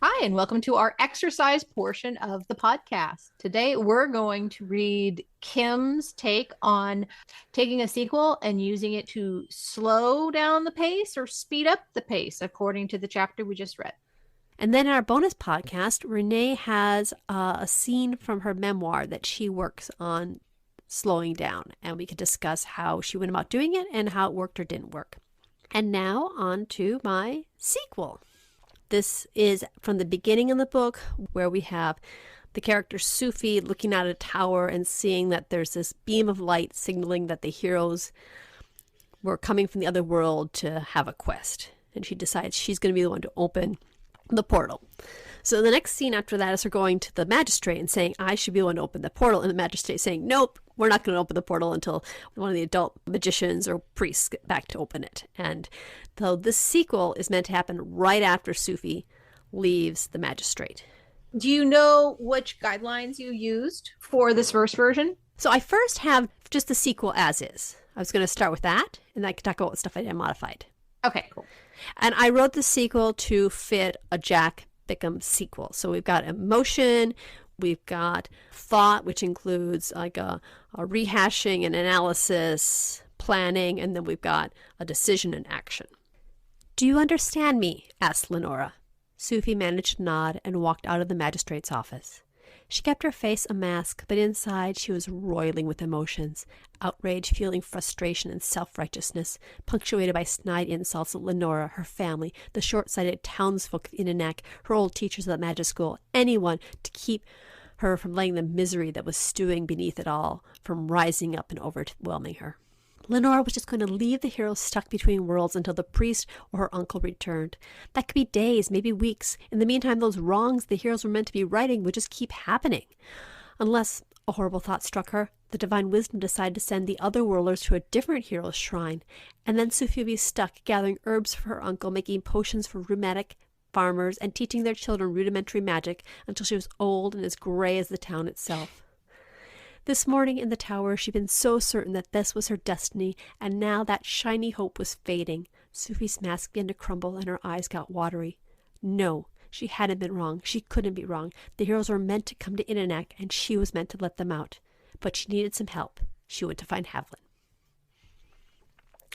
Hi, and welcome to our exercise portion of the podcast. Today, we're going to read Kim's take on taking a sequel and using it to slow down the pace or speed up the pace, according to the chapter we just read. And then in our bonus podcast, Renee has a scene from her memoir that she works on slowing down, and we could discuss how she went about doing it and how it worked or didn't work. And now on to my sequel. This is from the beginning of the book, where we have the character Sufi looking out at a tower and seeing that there's this beam of light signaling that the heroes were coming from the other world to have a quest. And she decides she's going to be the one to open the portal. So the next scene after that is her going to the magistrate and saying, I should be the one to open the portal. And the magistrate saying, nope, we're not going to open the portal until one of the adult magicians or priests get back to open it. And though this sequel is meant to happen right after Sufi leaves the magistrate. Do you know which guidelines you used for this first version? So I first have just the sequel as is. I was going to start with that, and then I could talk about what stuff I did modified. Okay, cool. And I wrote the sequel to fit a Jack Bickham sequel. So we've got emotion, we've got thought, which includes like a rehashing and analysis, planning, and then we've got a decision and action. Do you understand me? Asked Lenora. Sufi managed to nod and walked out of the magistrate's office. She kept her face a mask, but inside she was roiling with emotions, outrage, feeling frustration, and self-righteousness, punctuated by snide insults at Lenora, her family, the short-sighted townsfolk of Inanak, her old teachers at the magic school, anyone to keep her from letting the misery that was stewing beneath it all from rising up and overwhelming her. Lenora was just going to leave the heroes stuck between worlds until the priest or her uncle returned. That could be days, maybe weeks. In the meantime, those wrongs the heroes were meant to be righting would just keep happening. Unless, a horrible thought struck her, the divine wisdom decided to send the other worlders to a different hero's shrine. And then Sufi would be stuck, gathering herbs for her uncle, making potions for rheumatic farmers, and teaching their children rudimentary magic until she was old and as gray as the town itself. This morning in the tower, she'd been so certain that this was her destiny, and now that shiny hope was fading. Sufi's mask began to crumble, and her eyes got watery. No, she hadn't been wrong. She couldn't be wrong. The heroes were meant to come to Inanak, and she was meant to let them out. But she needed some help. She went to find Havlin.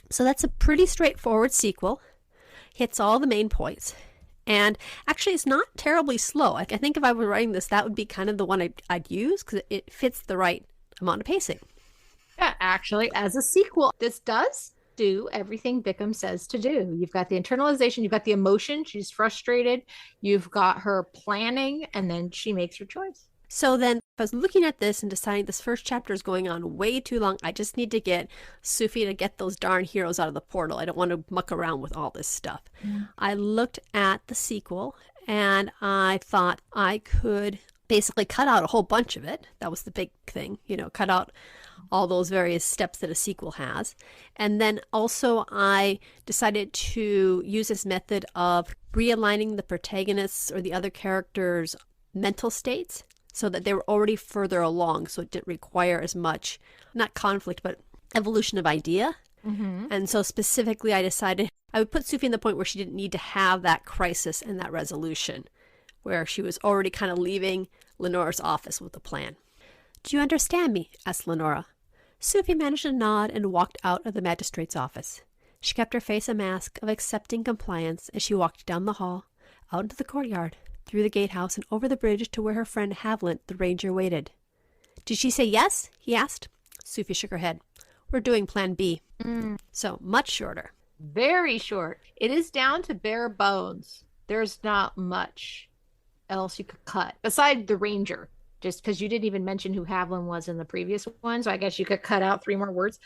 So that's a pretty straightforward sequel. Hits all the main points. And actually, it's not terribly slow. I think if I were writing this, that would be kind of the one I'd use because it fits the right amount of pacing. Yeah, actually, as a sequel, this does do everything Bickham says to do. You've got the internalization, you've got the emotion, she's frustrated, you've got her planning, and then she makes her choice. So then I was looking at this and deciding this first chapter is going on way too long. I just need to get Sufi to get those darn heroes out of the portal. I don't want to muck around with all this stuff. Yeah. I looked at the sequel and I thought I could basically cut out a whole bunch of it. That was the big thing, cut out all those various steps that a sequel has. And then also I decided to use this method of realigning the protagonists or the other characters' mental states, so that they were already further along, so it didn't require as much, not conflict, but evolution of idea. Mm-hmm. And so specifically, I decided I would put Sufi in the point where she didn't need to have that crisis and that resolution, where she was already kind of leaving Lenora's office with a plan. Do you understand me? Asked Lenora. Sufi managed to nod and walked out of the magistrate's office. She kept her face a mask of accepting compliance as she walked down the hall, out into the courtyard, through the gatehouse and over the bridge to where her friend Havlin, the ranger, waited. Did she say yes? He asked. Sufi shook her head. We're doing plan B. So much shorter. Very short. It is down to bare bones. There's not much else you could cut beside the ranger, just because you didn't even mention who Havlin was in the previous one. So I guess you could cut out 3 more words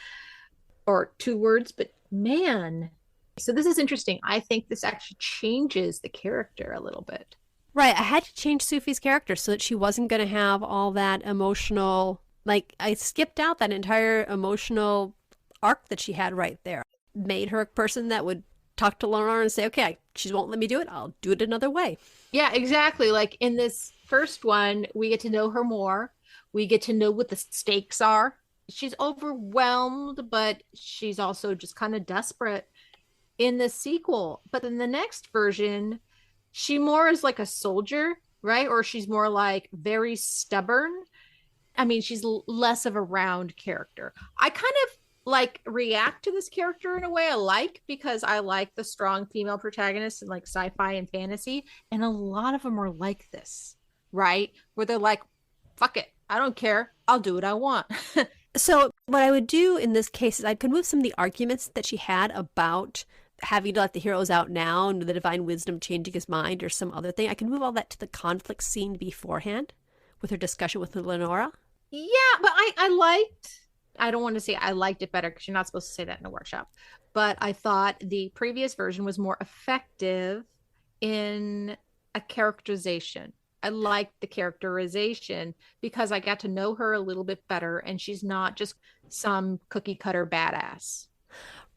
or 2 words, but man. So this is interesting. I think this actually changes the character a little bit. Right. I had to change Sufi's character so that she wasn't going to have all that emotional, I skipped out that entire emotional arc that she had right there. Made her a person that would talk to Lenora and say, okay, she won't let me do it. I'll do it another way. Yeah, exactly. Like in this first one, we get to know her more. We get to know what the stakes are. she's overwhelmed, but she's also just kind of desperate in the sequel. But in the next version, she more is like a soldier, right? Or she's more like very stubborn. I mean, she's less of a round character. I kind of like react to this character in a way I like, because I like the strong female protagonists in like sci-fi and fantasy, and a lot of them are like this, right? Where they're like, fuck it, I don't care, I'll do what I want. So what I would do in this case is I could move some of the arguments that she had about having to let the heroes out now and the divine wisdom changing his mind or some other thing. I can move all that to the conflict scene beforehand with her discussion with Lenora. Yeah, but I liked, I don't want to say I liked it better because you're not supposed to say that in a workshop, but I thought the previous version was more effective in a characterization. I liked the characterization because I got to know her a little bit better, and she's not just some cookie cutter badass.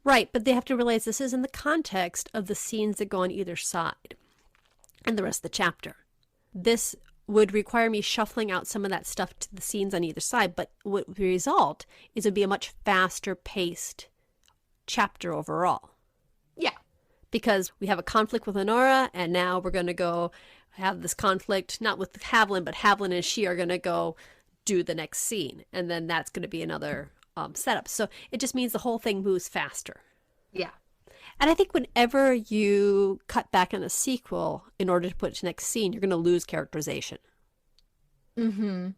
Right, but they have to realize this is in the context of the scenes that go on either side and the rest of the chapter. This would require me shuffling out some of that stuff to the scenes on either side, but what would result is it would be a much faster paced chapter overall. Yeah. Because we have a conflict with Lenora, and now we're going to go have this conflict, not with Haviland, but Haviland and she are going to go do the next scene. And then that's going to be another setup. So it just means the whole thing moves faster. Yeah. And I think whenever you cut back on a sequel in order to put it to the next scene, you're going to lose characterization. Mm-hmm.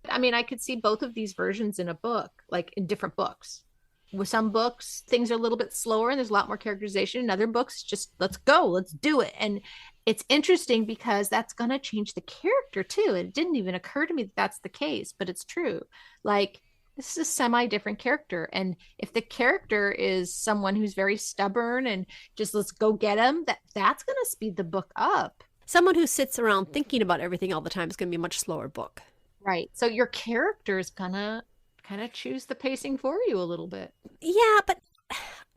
I mean, I could see both of these versions in a book, like in different books. With some books, things are a little bit slower and there's a lot more characterization. In other books, just let's go, let's do it. And it's interesting because that's going to change the character too. It didn't even occur to me that that's the case, but it's true. Like, this is a semi-different character. And if the character is someone who's very stubborn and just let's go get him, that's going to speed the book up. Someone who sits around thinking about everything all the time is going to be a much slower book. Right. So your character is going to kind of choose the pacing for you a little bit. Yeah, but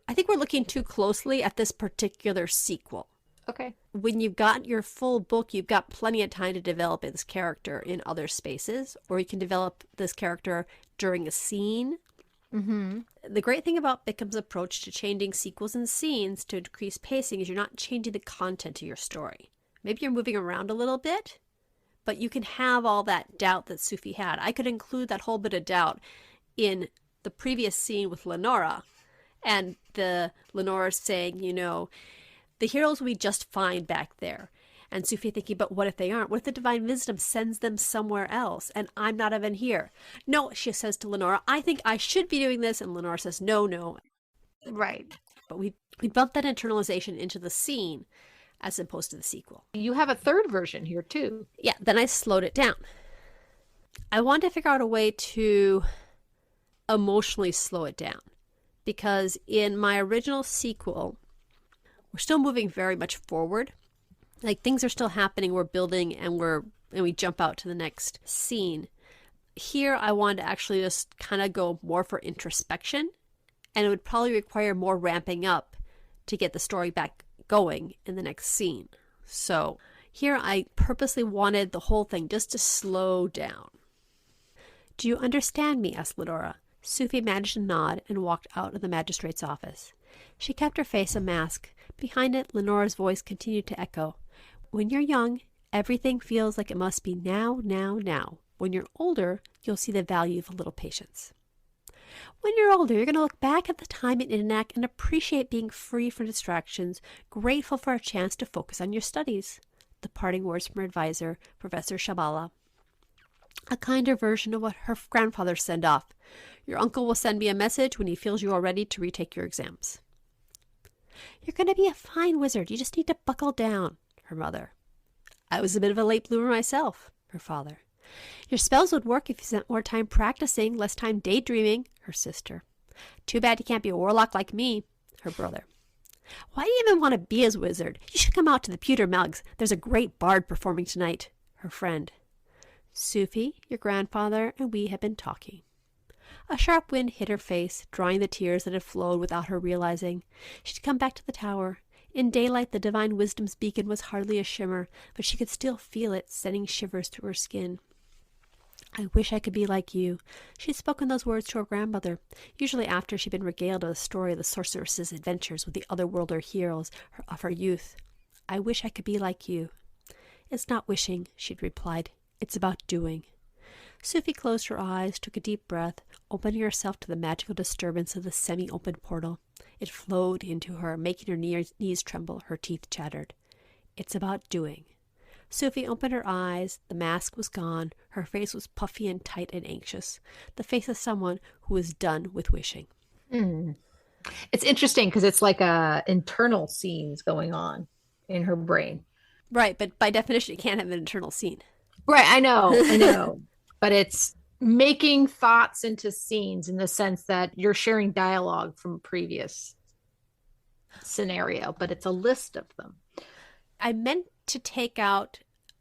I think we're looking too closely at this particular sequel. Okay. When you've got your full book, you've got plenty of time to develop this character in other spaces, or you can develop this character during a scene. Mm-hmm. The great thing about Bickham's approach to changing sequels and scenes to increase pacing is you're not changing the content of your story. Maybe you're moving around a little bit, but you can have all that doubt that Sufi had. I could include that whole bit of doubt in the previous scene with Lenora, and the Lenora saying, you know, the heroes will be just fine back there. And Sufi thinking, but what if they aren't? What if the divine wisdom sends them somewhere else and I'm not even here? No, she says to Lenora, I think I should be doing this. And Lenora says, no. Right. But we bumped that internalization into the scene as opposed to the sequel. You have a third version here too. Yeah, then I slowed it down. I wanted to figure out a way to emotionally slow it down, because in my original sequel, we're still moving very much forward. Like, things are still happening, we're building, and we jump out to the next scene. Here, I wanted to actually just kind of go more for introspection, and it would probably require more ramping up to get the story back going in the next scene. So here, I purposely wanted the whole thing just to slow down. Do you understand me? Asked Lenora. Sufi managed to nod and walked out of the magistrate's office. She kept her face a mask. Behind it, Lenora's voice continued to echo. When you're young, everything feels like it must be now, now, now. When you're older, you'll see the value of a little patience. When you're older, you're going to look back at the time in Inanak and appreciate being free from distractions, grateful for a chance to focus on your studies. The parting words from her advisor, Professor Shabala. A kinder version of what her grandfather sent off. Your uncle will send me a message when he feels you are ready to retake your exams. You're going to be a fine wizard. You just need to buckle down, her mother. I was a bit of a late bloomer myself, her father. Your spells would work if you spent more time practicing, less time daydreaming, her sister. Too bad you can't be a warlock like me, her brother. Why do you even want to be a wizard? You should come out to the pewter mugs. There's a great bard performing tonight, her friend. Sufi, your grandfather, and we have been talking. A sharp wind hit her face, drying the tears that had flowed without her realizing. She'd come back to the tower. In daylight, the divine wisdom's beacon was hardly a shimmer, but she could still feel it, sending shivers through her skin. I wish I could be like you. She'd spoken those words to her grandmother, usually after she'd been regaled of the story of the sorceress's adventures with the otherworlder heroes of her youth. I wish I could be like you. It's not wishing, she'd replied. It's about doing. Sophie closed her eyes, took a deep breath, opening herself to the magical disturbance of the semi-opened portal. It flowed into her, making her knees tremble, her teeth chattered. It's about doing. Sophie opened her eyes. The mask was gone. Her face was puffy and tight and anxious. The face of someone who was done with wishing. It's interesting because it's like internal scenes going on in her brain. Right, but by definition, it can't have an internal scene. Right, I know. But it's making thoughts into scenes in the sense that you're sharing dialogue from a previous scenario, but it's a list of them. I meant to take out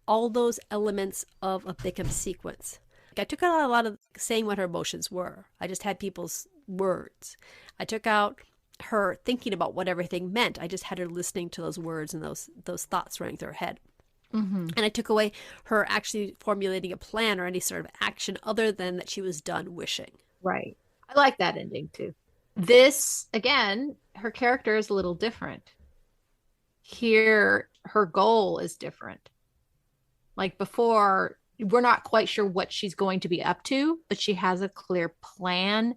all those elements of a Bickham sequence. I took out a lot of saying what her emotions were. I just had people's words. I took out her thinking about what everything meant. I just had her listening to those words and those thoughts running through her head. And I took away her actually formulating a plan or any sort of action other than that she was done wishing. Right. I like that ending too. This, again, her character is a little different. Here, her goal is different. Like before, we're not quite sure what she's going to be up to, but she has a clear plan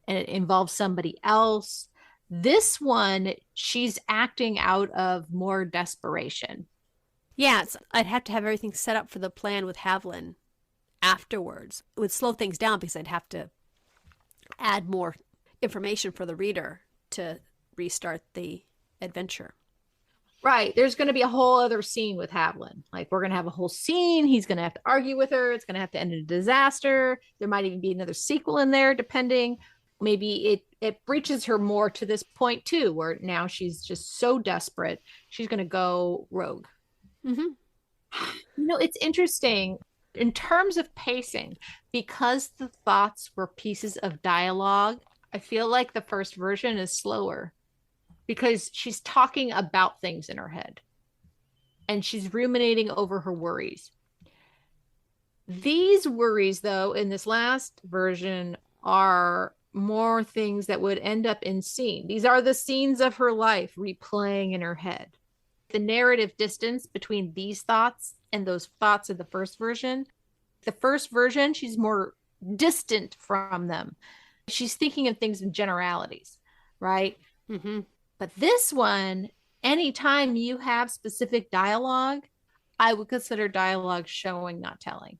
and it involves somebody else. This one, she's acting out of more desperation. Yeah, I'd have to have everything set up for the plan with Havlin afterwards. It would slow things down because I'd have to add more information for the reader to restart the adventure. Right. There's going to be a whole other scene with Havlin. Like we're going to have a whole scene. He's going to have to argue with her. It's going to have to end in a disaster. There might even be another sequel in there, depending. Maybe it breaches her more to this point too, where now she's just so desperate. She's going to go rogue. It's interesting in terms of pacing, because the thoughts were pieces of dialogue. I feel like the first version is slower because she's talking about things in her head and she's ruminating over her worries. These worries, though, in this last version are more things that would end up in scene. These are the scenes of her life replaying in her head. The narrative distance between these thoughts and those thoughts of the first version, she's more distant from them. She's thinking of things in generalities, right? But this one, anytime you have specific dialogue, I would consider dialogue showing, not telling.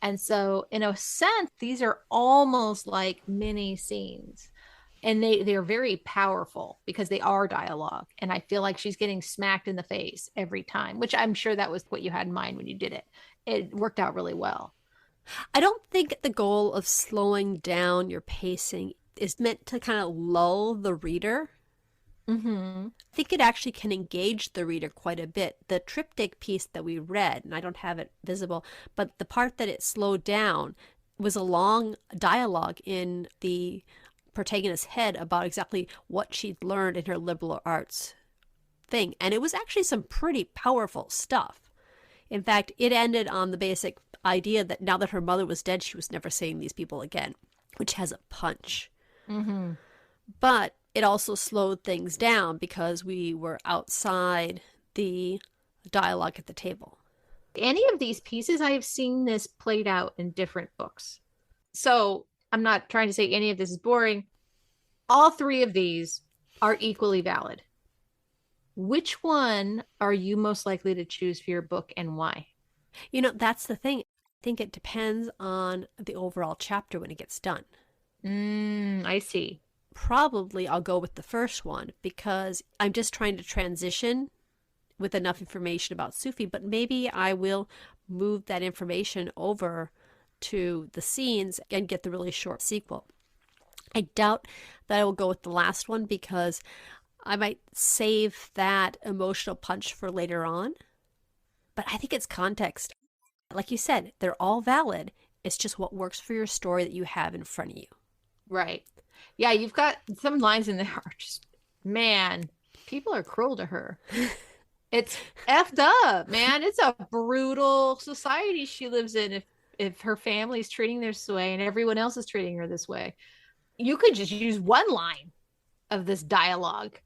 And so in a sense, these are almost like mini scenes. And they're very powerful because they are dialogue. And I feel like she's getting smacked in the face every time, which I'm sure that was what you had in mind when you did it. It worked out really well. I don't think the goal of slowing down your pacing is meant to kind of lull the reader. I think it actually can engage the reader quite a bit. The triptych piece that we read, and I don't have it visible, but the part that it slowed down was a long dialogue in the protagonist's head about exactly what she'd learned in her liberal arts thing. And it was actually some pretty powerful stuff. In fact, it ended on the basic idea that now that her mother was dead, she was never seeing these people again, which has a punch. But it also slowed things down because we were outside the dialogue at the table. Any of these pieces, I have seen this played out in different books. So I'm not trying to say any of this is boring. All three of these are equally valid. Which one are you most likely to choose for your book and why? That's the thing. I think it depends on the overall chapter when it gets done. I see. Probably I'll go with the first one because I'm just trying to transition with enough information about Sophie, but maybe I will move that information over to the scenes and get the really short sequel. I doubt that I will go with the last one because I might save that emotional punch for later on. But I think it's context. Like you said, they're all valid. It's just what works for your story that you have in front of you. Right. Yeah, you've got some lines in there are just, man, people are cruel to her. It's effed up, man. It's a brutal society she lives in. if her family's treating her this way and everyone else is treating her this way, you could just use one line of this dialogue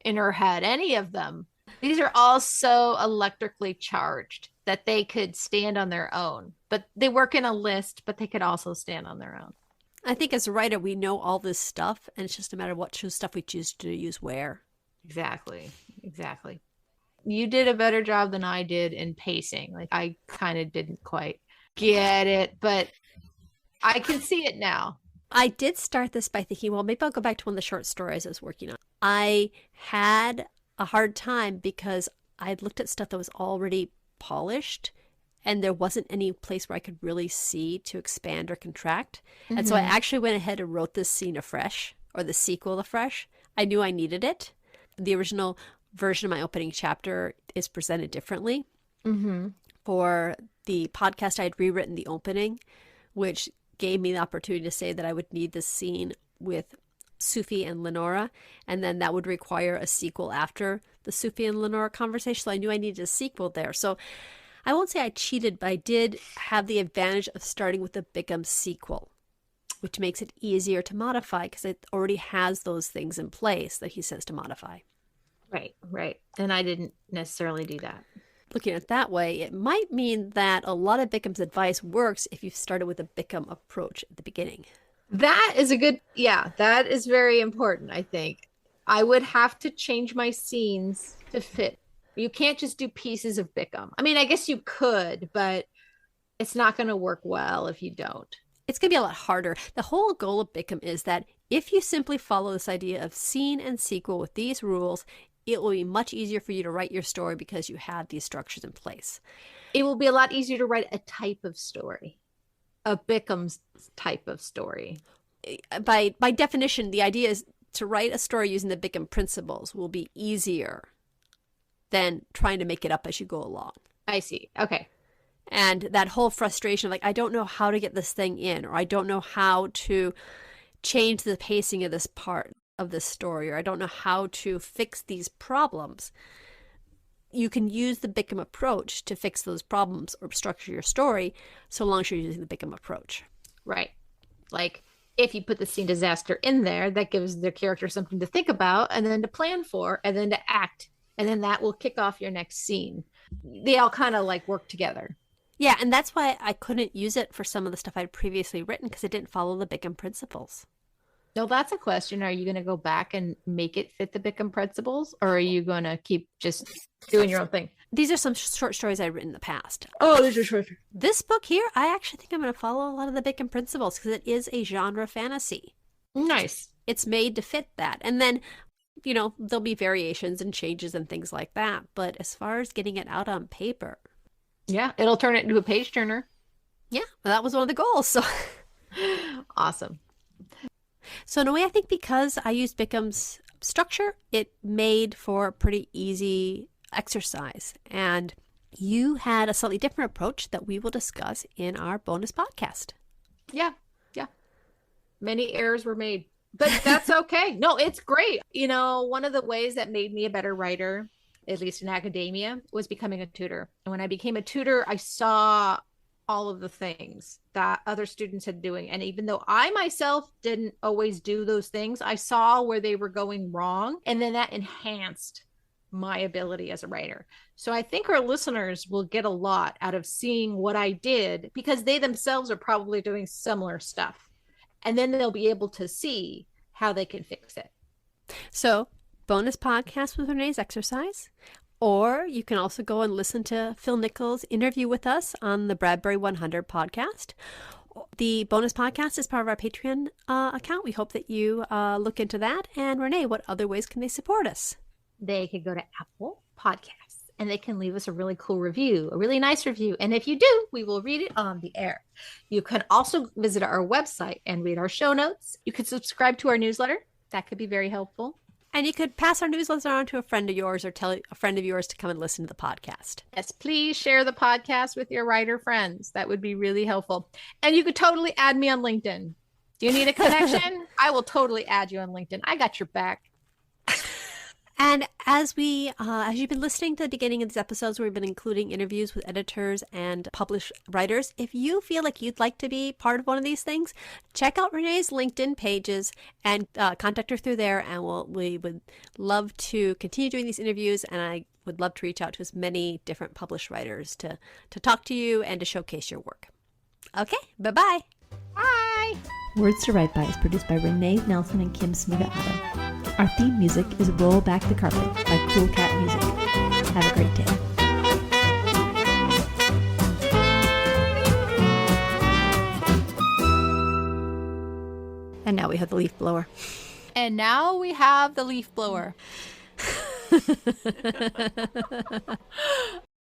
in her head, any of them. These are all so electrically charged that they could stand on their own, but they work in a list, but they could also stand on their own. I think as a writer, we know all this stuff, and it's just a matter of what stuff we choose to use where. Exactly. You did a better job than I did in pacing. Like, I kind of didn't quite get it, but I can see it now. I did start this by thinking, well, maybe I'll go back to one of the short stories I was working on. I had a hard time because I'd looked at stuff that was already polished, and there wasn't any place where I could really see to expand or contract. Mm-hmm. And so I actually went ahead and wrote this scene afresh, or the sequel afresh. I knew I needed it. The original version of my opening chapter is presented differently. Mm-hmm. For the podcast, I had rewritten the opening, which gave me the opportunity to say that I would need this scene with Sufi and Lenora, and then that would require a sequel after the Sufi and Lenora conversation. So I knew I needed a sequel there. So I won't say I cheated, but I did have the advantage of starting with the Bickham sequel, which makes it easier to modify because it already has those things in place that he says to modify. Right. And I didn't necessarily do that. Looking at it that way, it might mean that a lot of Bickham's advice works if you started with a Bickham approach at the beginning. That is that is very important, I think. I would have to change my scenes to fit. You can't just do pieces of Bickham. I mean, I guess you could, but it's not going to work well if you don't. It's going to be a lot harder. The whole goal of Bickham is that if you simply follow this idea of scene and sequel with these rules, it will be much easier for you to write your story because you have these structures in place. It will be a lot easier to write a type of story, a Bickham's type of story. By definition, the idea is to write a story using the Bickham principles will be easier than trying to make it up as you go along. I see. Okay. And that whole frustration of like, I don't know how to get this thing in, or I don't know how to change the pacing of this part of this story, or I don't know how to fix these problems. You can use the Bickham approach to fix those problems or structure your story so long as you're using the Bickham approach. Right. Like if you put the scene disaster in there, that gives the character something to think about and then to plan for and then to act. And then that will kick off your next scene. They all kind of like work together. Yeah, and that's why I couldn't use it for some of the stuff I'd previously written because it didn't follow the Bickham principles. No, that's a question. Are you going to go back and make it fit the Bickham principles, or are you going to keep just doing your own thing? These are some short stories I've written in the past. Oh, these are short. This book here, I actually think I'm going to follow a lot of the Bickham principles because it is a genre fantasy. Nice. It's made to fit that. And then, you know, there'll be variations and changes and things like that. But as far as getting it out on paper. Yeah, it'll turn it into a page turner. Yeah, well, that was one of the goals. So awesome. So in a way, I think because I used Bickham's structure, it made for a pretty easy exercise. And you had a slightly different approach that we will discuss in our bonus podcast. Yeah. Many errors were made, but that's okay. No, it's great. You know, one of the ways that made me a better writer, at least in academia, was becoming a tutor. And when I became a tutor, I saw all of the things that other students had doing. And even though I myself didn't always do those things, I saw where they were going wrong. And then that enhanced my ability as a writer. So I think our listeners will get a lot out of seeing what I did because they themselves are probably doing similar stuff. And then they'll be able to see how they can fix it. So bonus podcast with Renee's exercise. Or you can also go and listen to Phil Nichols' interview with us on the Bradbury 100 podcast. The bonus podcast is part of our Patreon account. We hope that you look into that. And Renee, what other ways can they support us? They could go to Apple Podcasts and they can leave us a really cool review, a really nice review. And if you do, we will read it on the air. You can also visit our website and read our show notes. You can subscribe to our newsletter. That could be very helpful. And you could pass our newsletter on to a friend of yours or tell a friend of yours to come and listen to the podcast. Yes, please share the podcast with your writer friends. That would be really helpful. And you could totally add me on LinkedIn. Do you need a connection? I will totally add you on LinkedIn. I got your back. And as you've been listening to the beginning of these episodes, where we've been including interviews with editors and published writers, if you feel like you'd like to be part of one of these things, check out Renee's LinkedIn pages and contact her through there. And we would love to continue doing these interviews. And I would love to reach out to as many different published writers to talk to you and to showcase your work. Okay, bye-bye. Bye. Words to Write By is produced by Renee Nelson and Kim Smiga-Otto. Our theme music is Roll Back the Carpet by Cool Cat Music. Have a great day. And now we have the leaf blower. And now we have the leaf blower.